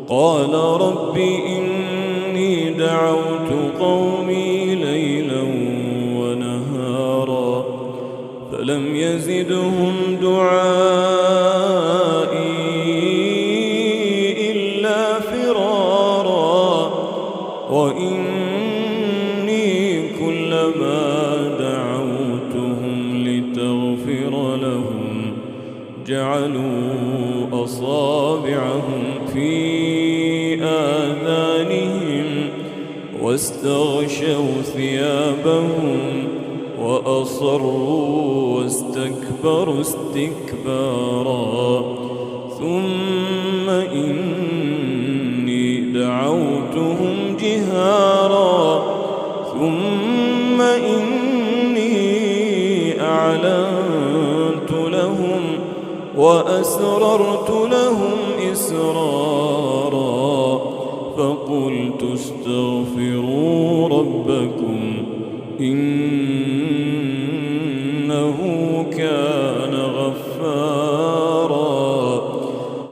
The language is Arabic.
قال رب إني دعوت قومي ليلا ونهارا فلم يزدهم دعائي إلا فرارا وإني كلما دعوتهم لتغفر لهم جعلوا أصابعهم في آذانهم واستغشوا ثيابهم وأصروا واستكبروا استكبارا ثم إني دعوتهم جهارا ثم إني أعلنت لهم وأسررت لهم إسرارا فقلت استغفروا ربكم إنه كان